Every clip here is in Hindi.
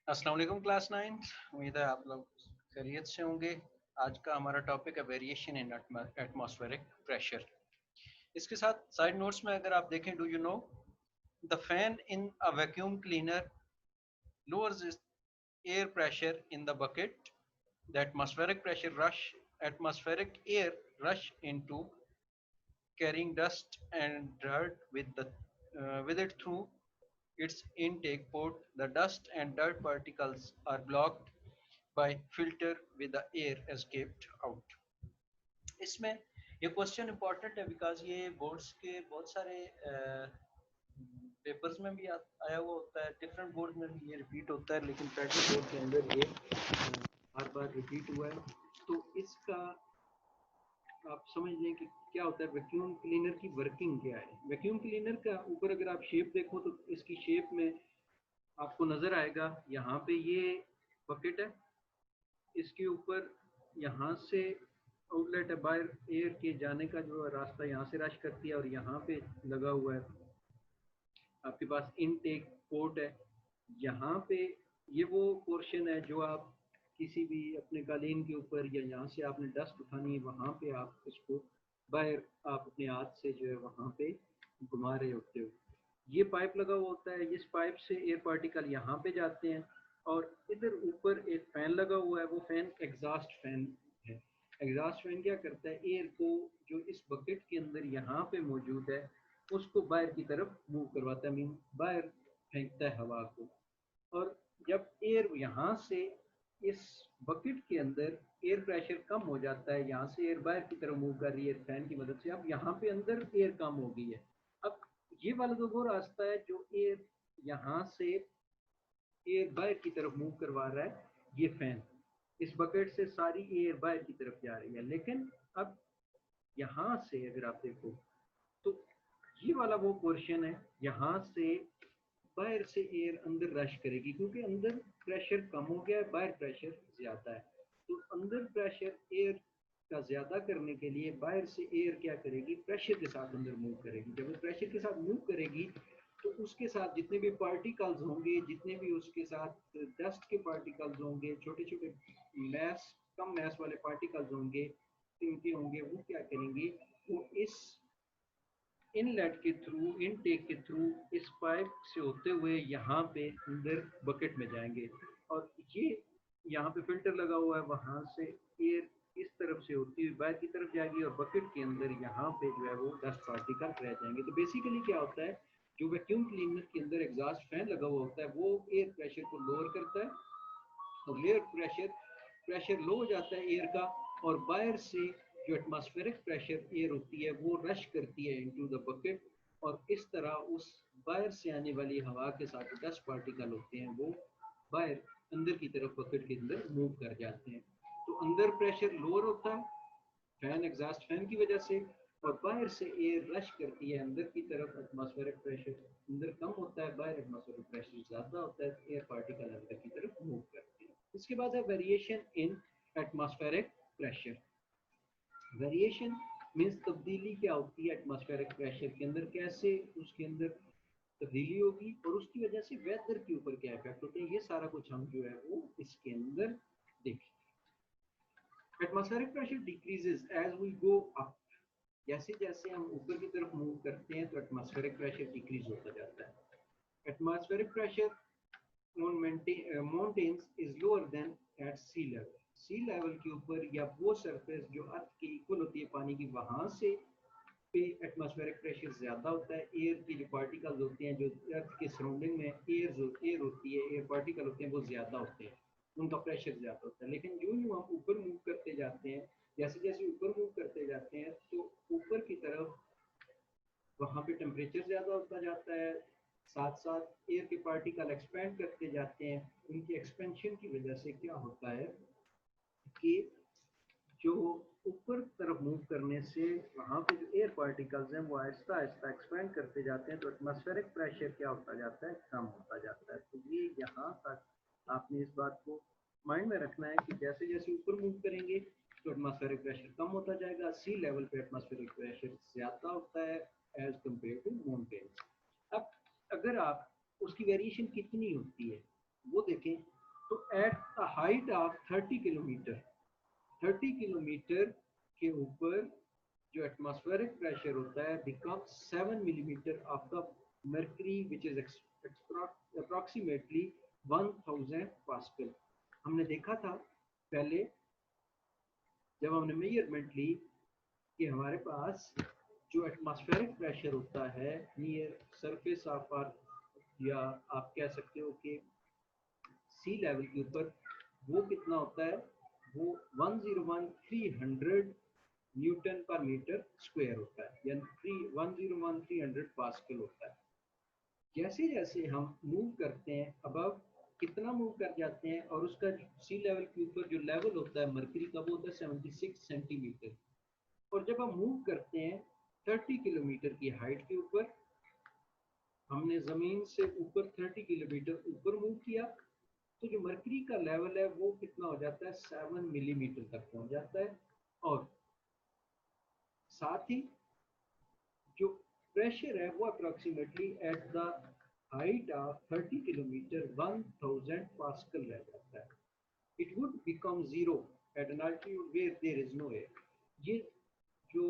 अस्सलाम वालेकुम क्लास 9। उम्मीद है आप लोग खैरियत से होंगे। आज का हमारा टॉपिक है वेरिएशन इन एटमॉस्फेरिक प्रेशर। इसके साथ साइड नोट्स में अगर आप देखें, do you know the fan in a vacuum cleaner lowers air pressure in the bucket. The atmospheric air rush into carrying dust and dirt with it through its intake port. The dust and dirt particles are blocked by filter with the air escaped out. इसमें ये क्वेश्चन इंपॉर्टेंट है बिकॉज ये बोर्ड्स के बहुत सारे पेपर्स में भी आया हुआ होता है, डिफरेंट बोर्ड में भी ये रिपीट होता है, लेकिन प्रैक्टिस बोर्ड के अंदर ये हर बार रिपीट हुआ है। तो इसका आप समझ लें कि क्या होता है, वैक्यूम क्लीनर की वर्किंग क्या है। वैक्यूम क्लीनर का ऊपर अगर आप शेप देखो तो इसकी शेप में आपको नजर आएगा, यहाँ पे ये बकेट है, इसके ऊपर यहाँ से आउटलेट है, बाहर एयर के जाने का जो रास्ता यहाँ से रश करती है, और यहाँ पे लगा हुआ है आपके पास इनटेक पोर्ट है। यहाँ पे ये वो पोर्शन है जो आप किसी भी अपने कालीन के ऊपर या यहाँ से आपने डस्ट उठानी है, वहाँ पे आप इसको बाहर आप अपने हाथ से जो है वहाँ पे घुमा रहे होते हो। ये पाइप लगा हुआ होता है, इस पाइप से एयर पार्टिकल यहाँ पे जाते हैं, और इधर ऊपर एक फैन लगा हुआ है, वो फैन एग्जॉस्ट फैन है। एग्जॉस्ट फैन क्या करता है, एयर को जो इस बकेट के अंदर यहाँ पे मौजूद है उसको बाहर की तरफ मूव करवाता है, मीन बाहर फेंकता है हवा को। और जब एयर यहाँ से इस बकेट के अंदर एयर प्रेशर कम हो जाता है, यहाँ से एयर बाहर की तरफ मूव कर रही है फैन की मदद से, अब यहाँ पे अंदर एयर कम हो गई है। अब ये वाला तो वो रास्ता है जो एयर यहाँ से एयर बाहर की तरफ मूव करवा रहा है, ये फैन इस बकेट से सारी एयर बाहर की तरफ जा रही है। लेकिन अब यहाँ से अगर आप देखो तो ये वाला वो पोर्शन है, यहाँ से बाहर से एयर अंदर रश करेगी, क्योंकि अंदर प्रेशर कम हो गया है, बाहर प्रेशर ज्यादा है। तो अंदर प्रेशर एयर का ज्यादा करने के लिए बाहर से एयर क्या करेगी, प्रेशर के साथ अंदर मूव करेगी। जब वो प्रेशर के साथ मूव करेगी तो उसके साथ जितने भी पार्टिकल्स होंगे, जितने भी उसके साथ डस्ट के पार्टिकल्स होंगे, छोटे छोटे मैस कम मैस वाले पार्टिकल्स होंगे, इनके होंगे, वो क्या करेंगे, वो इस इनलेट के थ्रू, इनटेक के थ्रू इस पाइप से होते हुए यहाँ पे अंदर बकेट में जाएंगे। और ये यहाँ पे फिल्टर लगा हुआ है, वहाँ से एयर इस तरफ से होती हुई बाहर की तरफ जाएगी, और बकेट के अंदर यहाँ पे जो है वो डस्ट पार्टिकल रह जाएंगे। तो बेसिकली क्या होता है, जो वैक्यूम क्लीनर के अंदर एग्जॉस्ट फैन लगा हुआ होता है वो एयर प्रेशर को लोअर करता है, और एयर प्रेशर लो हो जाता है एयर का, और बाहर से जो एटमॉस्फेरिक प्रेशर एयर होती है वो रश करती है इनटू द बकेट, और इस तरह उस बाहर से आने वाली हवा के साथ डस्ट पार्टिकल होते हैं वो बाहर अंदर की तरफ बकेट के अंदर मूव कर जाते हैं। तो अंदर प्रेशर लोअर होता है फैन एग्जॉस्ट फैन की वजह से, और बाहर से एयर रश करती है अंदर की तरफ, एटमॉस्फेरिक प्रेशर अंदर कम होता है, बाहर एटमॉस्फेरिक प्रेशर ज़्यादा होता है, एयर पार्टिकल अंदर की तरफ मूव करते हैं। इसके बाद है variation in atmospheric pressure. Variation means तब्दीली क्या होती है एटमॉस्फेरिक प्रेशर के अंदर, कैसे उसके अंदर तब्दीली होगी, और उसकी वजह से वेदर के ऊपर क्या इफेक्ट होते हैं, ये सारा कुछ हम जो है वो इसके अंदर देखें। Atmospheric pressure decreases as we go up, जैसे जैसे हम ऊपर की तरफ मूव करते हैं तो एटमॉस्फेरिक प्रेशर डिक्रीज होता जाता है। Atmospheric pressure on mountains is lower than at sea level. Sea level के ऊपर या वो सरफेस जो अर्थ के इक्वल होती है पानी की, वहां से पे एटमॉस्फेरिक प्रेशर ज्यादा होता है। एयर की जो पार्टिकल्स होते हैं, जो अर्थ के सराउंडिंग में एयर होती है, एयर पार्टिकल होते हैं, वो ज्यादा होते हैं, उनका प्रेशर ज्यादा होता है। लेकिन जो यूं हम ऊपर मूव करते जाते हैं, जैसे जैसे ऊपर मूव करते जाते हैं तो ऊपर की तरफ वहाँ पे टेम्परेचर ज़्यादा होता जाता है, साथ साथ एयर के पार्टिकल एक्सपेंड करते जाते हैं। उनकी एक्सपेंशन की वजह से क्या होता है कि जो ऊपर तरफ मूव करने से वहाँ पे जो एयर पार्टिकल्स हैं वो आहिस्ता आहिस्ता एक्सपेंड करते जाते हैं, तो एटमॉस्फेरिक प्रेशर क्या होता जाता है, कम होता जाता है। तो ये यहाँ तक आपने इस बात को माइंड में रखना है कि जैसे जैसे ऊपर मूव करेंगे तो एटमॉस्फेरिक प्रेशर कम होता जाएगा, सी लेवल पे एटमॉस्फेरिक प्रेशर ज़्यादा होता है एज कम्पेयर टू माउंटेन्स। अब अगर आप उसकी वेरिएशन कितनी होती है, वो देखें तो at a height of 30 kilometre, 30 kilometre के ऊपर जो एटमॉस्फेरिक प्रेशर होता है become 7 millimetre of the mercury which is approximately 1000 pascal. हमने देखा था पहले जब हमने मेजरमेंट ली कि हमारे पास जो एटमॉस्फेरिक प्रेशर होता है नियर सरफेस ऑफ अर्थ या आप कह सकते हो कि सी लेवल के ऊपर, वो कितना होता है, वो 101,300 न्यूटन पर मीटर स्क्वायर होता है, यानी 101,300 पास्कल होता है। जैसे जैसे हम मूव करते हैं अबव, कितना मूव कर जाते हैं, और उसका सी लेवल के ऊपर जो लेवल होता है मरकरी का वो होता है 76 सेंटीमीटर। और जब हम मूव करते हैं 30 किलोमीटर की हाइट के ऊपर, हमने ज़मीन से ऊपर 30 किलोमीटर ऊपर मूव किया, तो जो मरकरी का लेवल है वो कितना हो जाता है, 7 मिलीमीटर तक पहुंच जाता है। और साथ ही जो प्रेशर है वो approximately at the height of 30 kilometre 1000 pascal रह जाता है। It would become zero at an altitude where there is no air. ये जो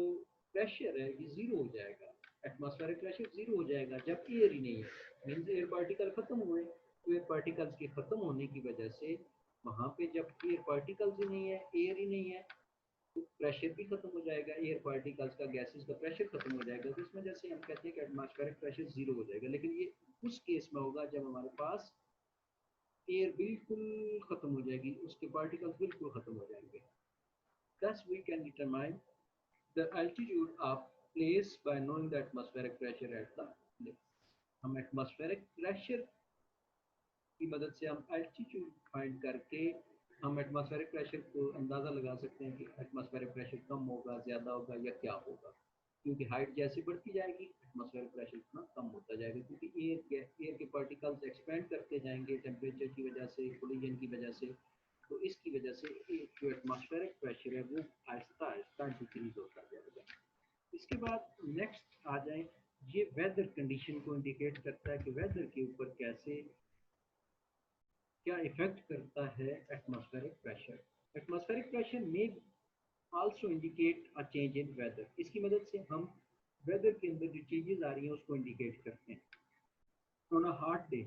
प्रेशर है ये जीरो हो जाएगा, एटमॉस्फेरिक प्रेशर जीरो हो जाएगा जब एयर ही नहीं है, मीन्स एयर पार्टिकल खत्म हुए। तो एयर पार्टिकल्स के खत्म होने की वजह से वहाँ पे जब एयर पार्टिकल्स ही नहीं है, एयर ही नहीं है, तो प्रेशर भी खत्म हो जाएगा, एयर पार्टिकल्स का गैसेस का प्रेशर खत्म हो जाएगा। तो इस वजह से हम कहते हैं कि एटमॉस्फेरिक प्रेशर जीरो हो जाएगा। लेकिन ये उस केस में होगा जब हमारे पास एयर बिल्कुल खत्म हो जाएगी, उसके पार्टिकल्स बिल्कुल खत्म हो जाएंगे। Thus we can determine the altitude of place by knowing the atmospheric pressure at the place. हम एटमॉस्फेरिक प्रेशर की मदद से हम एल्टीट्यूड फाइंड करके हम एटमॉस्फेरिक प्रेशर को अंदाज़ा लगा सकते हैं कि एटमॉस्फेरिक प्रेशर कम होगा, ज़्यादा होगा या क्या होगा। क्योंकि हाइट जैसे बढ़ती जाएगी एटमॉस्फेरिक प्रेशर इतना कम होता जाएगा, क्योंकि एयर के पार्टिकल्स एक्सपेंड करते जाएंगे टेम्परेचर की वजह से, कोलिजन की वजह से। तो इसकी वजह से जो एटमॉस्फेरिक प्रेशर है वो आहिस्ता आहिस्ता डिक्रीज होता जाएगा। इसके बाद नेक्स्ट आ जाए, ये वेदर कंडीशन को इंडिकेट करता है कि वेदर के ऊपर कैसे क्या इफेक्ट करता है atmospheric pressure. Atmospheric pressure may also indicate a change in weather. इसकी मदद से हम वेदर के अंदर जो चेंजेस आ रही हैं उसको इंडिकेट करते हैं। ऑन अ हॉट डे,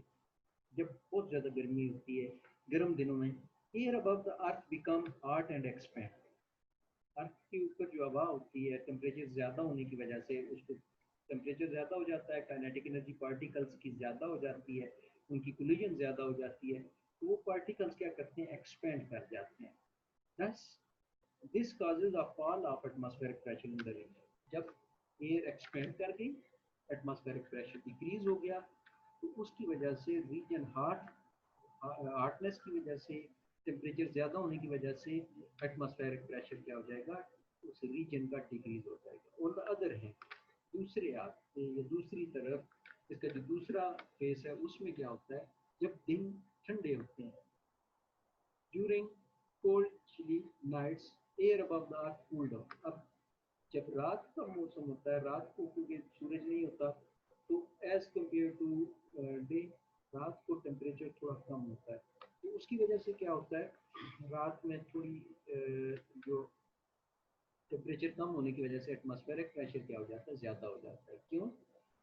जब बहुत ज़्यादा गर्मी होती है, गर्म दिनों में, air above the earth become hot and expand. Earth के ऊपर जो हवा होती है टेम्परेचर ज़्यादा होने की वजह से, उसको टेम्परेचर ज़्यादा हो जाता है, काइनेटिक एनर्जी पार्टिकल्स की ज़्यादा हो जाती है, उनकी कोलिजन ज़्यादा हो जाती है, तो वो पार्टिकल्स क्या करते हैं, एक्सपेंड कर जाते हैं। Thus, this causes a fall of atmospheric pressure in the region. जब एयर एक्सपेंड कर गई, एटमॉस्फेरिक प्रेशर डिक्रीज हो गया, तो उसकी वजह से रीजन हार्डनेस की वजह से, टेम्परेचर ज़्यादा होने की वजह से एटमॉस्फेरिक प्रेशर क्या हो जाएगा, उस रीजन का डिक्रीज हो जाएगा। ऑन द अदर है, दूसरे हाथ या दूसरी तरफ इसका जो दूसरा फेस है उसमें क्या होता है, जब दिन ठंडे होते हैं, during cold chilly nights air above the earth cool down. अब जब रात का मौसम होता है, रात को क्योंकि सूरज नहीं होता, तो एज कम्पेयर टू डे, रात को टेम्परेचर थोड़ा कम होता है। तो उसकी वजह से क्या होता है, रात में थोड़ी जो टेम्परेचर कम होने की वजह से एटमॉस्फेरिक प्रेशर क्या हो जाता है, ज़्यादा हो जाता है। क्यों?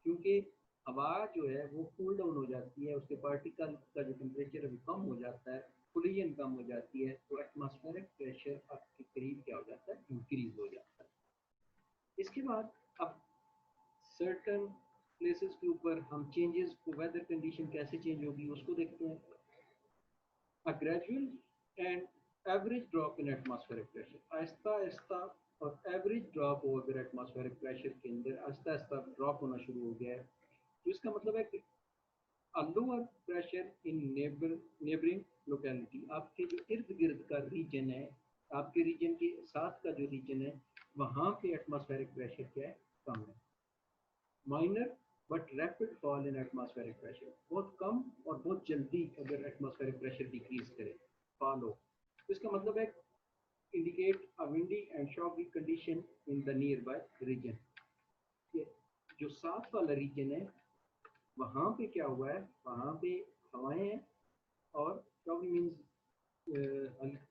क्योंकि हवा जो है वो कूल डाउन हो जाती है, उसके पार्टिकल का जो टेम्परेचर है वो कम हो जाता है, कोलिजन कम हो जाती है, तो एटमॉस्फेरिक प्रेशर आपके करीब क्या हो जाता है, इंक्रीज हो जाता है। इसके बाद अब सर्टन प्लेसेस के ऊपर हम चेंजेस को, वेदर कंडीशन कैसे चेंज होगी उसको देखते हैं। A gradual and average drop in atmospheric pressure, Aahista Aahista और एवरेज ड्रॉप हो अगर एटमॉस्फेरिक प्रेशर के अंदर आहिस्ता आहिस्ता ड्रॉप होना शुरू हो गया है, तो इसका मतलब है कि lower pressure in neighbouring locality, आपके जो इर्द गिर्द का रीजन है, आपके रीजन के साथ का जो रीजन है वहाँ पे एटमॉस्फेरिक प्रेशर क्या है, कम है। Minor but rapid fall in atmospheric pressure, बहुत कम और बहुत जल्दी अगर एटमॉस्फेरिक प्रेशर डिक्रीज करे, फॉल हो, तो इसका मतलब है indicate a windy and shocky condition in the nearby region. जो साथ वाला रीजन है वहाँ पे क्या हुआ है, वहाँ पे हवाएं हैं और शॉविंग मीन्स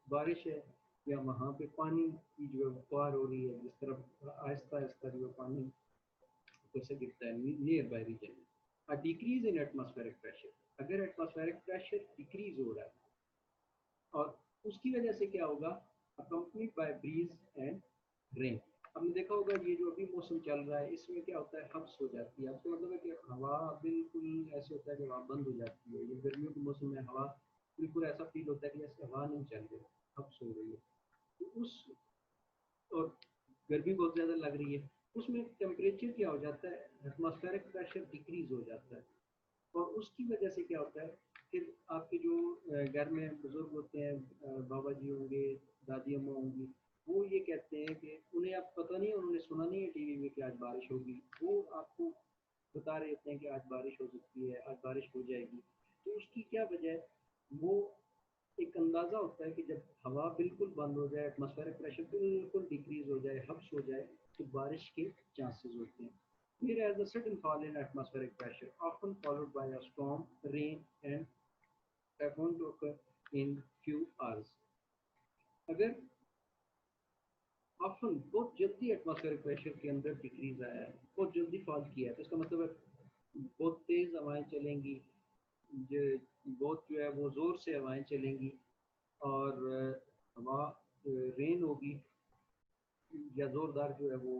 बारिश है या वहाँ पे पानी की जो है फुहार हो रही है, जिस तरफ आहिस्ता आहिस्ता जो है पानी ऊपर से गिरता है नियर बाय रीजन में। A decrease in atmospheric pressure, अगर एटमॉस्फेरिक प्रेशर डिक्रीज हो रहा है और उसकी वजह से क्या होगा, accompanied by breeze and rain. हमने देखा होगा ये जो अभी मौसम चल रहा है इसमें क्या होता है, हब्स हो जाती है। हब्स का मतलब है कि हवा बिल्कुल ऐसे होता है कि हवा बंद हो जाती है। ये गर्मियों के मौसम में हवा बिल्कुल ऐसा फील होता है कि जैसे हवा नहीं चल रही, हब्स हो रही है। तो उस और गर्मी बहुत ज़्यादा लग रही है, उसमें टेम्परेचर क्या हो जाता है, एटमॉस्फेरिक प्रेशर डिक्रीज हो जाता है। और उसकी वजह से क्या होता है, फिर आपके जो घर में बुजुर्ग होते हैं, बाबा जी होंगे, दादी अम्मा होंगी, वो ये कहते हैं कि उन्हें अब पता नहीं, उन्होंने सुना नहीं है टीवी में कि आज बारिश होगी, वो आपको बता रहे होते हैं कि आज बारिश हो सकती है, आज बारिश हो जाएगी। तो उसकी क्या वजह है, वो एक अंदाज़ा होता है कि जब हवा बिल्कुल बंद हो जाए, एटमॉस्फेरिक प्रेशर बिल्कुल डिक्रीज हो जाए, हब्स हो जाए, तो बारिश के चांसेस होते हैं। Whereas a sudden fall in atmospheric pressure, often followed by a storm, rain, and are going to occur in few hours. अगर often बहुत जल्दी एटमॉस्फेरिक प्रेशर के अंदर डिक्रीज आया है, बहुत जल्दी फॉल किया है, तो इसका मतलब है बहुत तेज हवाएं चलेंगी, जो बहुत जो है वो जोर से हवाएं चलेंगी, और हवा रेन होगी या जोरदार जो है वो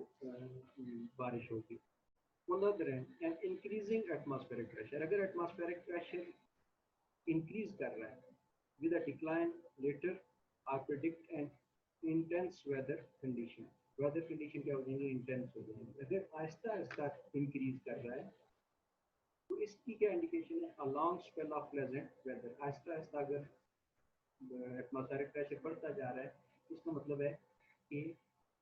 बारिश होगी। On the other hand, an increasing atmospheric pressure, अगर एटमॉस्फेरिक प्रेशर इंक्रीज कर रहा है, with a decline later are predict an intense weather condition, weather condition क्या हो जाएंगे, इंटेंस हो जाएंगे। अगर आहिस्ता आहिस्ता इंक्रीज कर रहा है तो इसकी क्या इंडिकेशन है, a long spell of pleasant weather. आहिस्ता आहिस्ता अगर एटमॉस्फेरिक प्रेशर बढ़ता जा रहा है, इसका मतलब है कि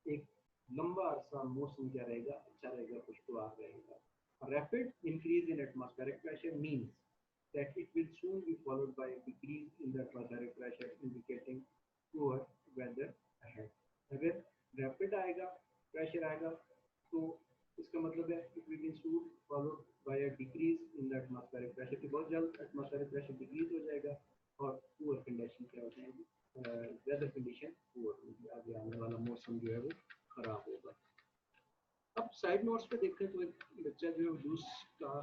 एक लंबा अरसा मौसम क्या रहेगा, अच्छा रहेगा, खुशगवार रहेगा। Rapid increase in atmospheric pressure means that it will soon be followed by a decrease in the atmospheric pressure, indicating poor weather ahead. अगर रैपिड आएगा, प्रेशर आएगा, तो इसका मतलब है it will be soon followed by a decrease in the atmospheric pressure, कि बहुत जल्द एटमॉस्फेरिक प्रेशर डिक्रीज हो जाएगा और पुअर कंडीशन क्या हो जाएगी, वेदर कंडीशन पुअर होगी, आगे आने वाला मौसम जो है वो खराब होगा। अब साइड नोट्स पे देखें तो एक बच्चा जो है जूस का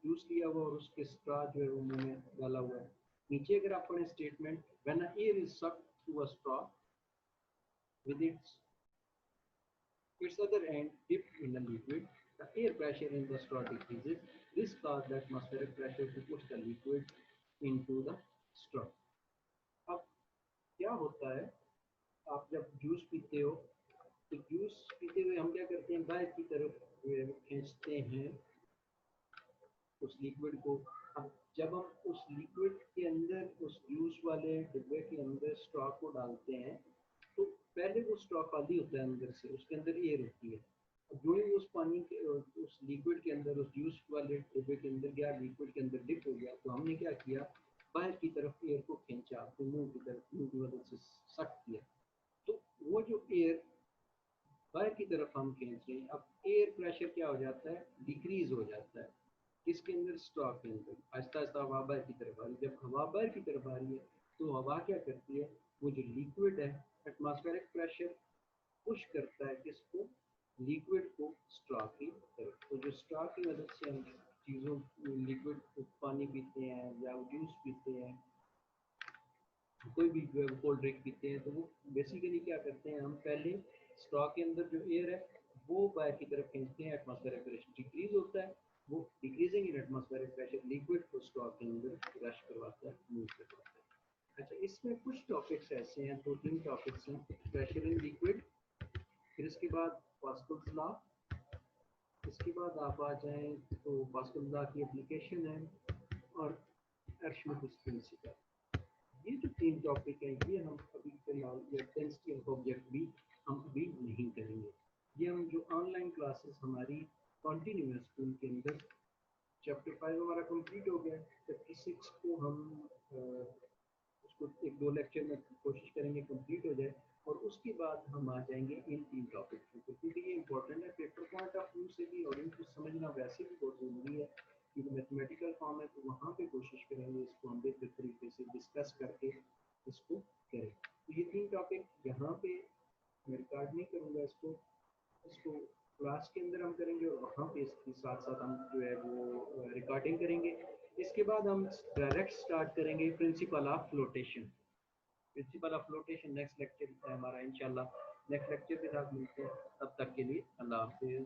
जूस लिया हुआ और उसके स्ट्रॉ जो है वो मुंह में डाला हुआ है। नीचे अगर आप पढ़ें statement, when a air is sucked through a straw with its other end dipped in the liquid, the air pressure in the straw decreases. This causes the atmospheric pressure to push the liquid into the straw. अब क्या होता है, आप जब जूस पीते हो तो जूस पीते हुए हम क्या करते हैं, बाहर की तरफ खींचते हैं उस लिक्विड को। अब जब हम उस लिक्विड के अंदर, उस जूस वाले डिब्बे के अंदर स्ट्रॉ को डालते हैं, तो पहले वो स्ट्रॉ खाली होता है अंदर से, उसके अंदर एयर होती है। अब जो ही उस पानी के उस लिक्विड के अंदर, उस जूस वाले डिब्बे के अंदर गया, लिक्विड के अंदर डिप हो गया, तो हमने क्या किया, बाहर की तरफ एयर को खींचा, अपने मुंह की तरफ, मुंह की मदद से सक किया। तो वो जो एयर बाहर की तरफ हम खींच रहे हैं, अब एयर प्रेशर क्या हो जाता है, डिक्रीज हो जाता है। किसके अंदर, स्टॉक के अंदर। आहिस्ता आहिस्ता हवा बाहर की तरफ आ रही है, जब हवा बाहर की तरफ आ रही है तो हवा क्या करती है, वो जो लिक्विड है, एटमॉस्फेरिक प्रेशर पुश करता है किसको, लिक्विड को स्ट्रॉ की तरफ। तो जो स्ट्रॉ की मदद से हम चीज़ों, लिक्विड पानी पीते हैं या जूस पीते हैं, कोई भी कोल्ड ड्रिंक पीते हैं, तो वो बेसिकली क्या करते हैं, हम पहले स्ट्रॉ के अंदर जो एयर है वो बाहर की तरफ खींचते हैं, एटमॉस्फेरिक प्रेशर डिक्रीज होता है, वो decreasing in atmospheric pressure liquid को स्ट्रॉ के अंदर रश करवाता है, मूव करवाता है। अच्छा, इसमें कुछ टॉपिक्स ऐसे हैं, दो तीन टॉपिक्स हैं, प्रेशर इन लिक्विड, फिर इसके बाद पास्कल्स लॉ, इसके बाद आप आ जाएं तो पास्कल लॉ की एप्लीकेशन है, और अर्शमिट प्रिंसिपल। ये जो तीन टॉपिक हैं ये हम अभी फिलहाल, या डेंसिटी ऑफ ऑब्जेक्ट भी हम अभी नहीं करेंगे। ये हम जो ऑनलाइन क्लासेस हमारी कंटिन्यू है स्कूल के अंदर, चैप्टर 5 हमारा कंप्लीट हो गया, चैप्टर 6 को हम उसको एक दो लेक्चर में कोशिश करेंगे कंप्लीट हो जाए, और उसके बाद हम आ जाएंगे इन तीन टॉपिक्स पे, क्योंकि ये इंपॉर्टेंट है पेपर पॉइंट ऑफ व्यू से भी, और इनको समझना वैसे भी बहुत ज़रूरी है कि मैथमेटिकल फॉर्म है तो वहाँ पे कोशिश करेंगे इसको हम बेहतर तरीके से डिस्कस करके इसको करें। तो ये 3 टॉपिक यहाँ पे मैं रिकॉर्ड नहीं करूँगा इसको इसको क्लास के अंदर हम करेंगे और वहाँ पे इसके साथ साथ हम जो है वो रिकॉर्डिंग करेंगे। इसके बाद हम डायरेक्ट स्टार्ट करेंगे principle of flotation. Principle of flotation next lecture है हमारा इंशाल्लाह। नेक्स्ट लेक्चर के साथ मिलते हैं, तब तक के लिए अल्लाह हाफिज़।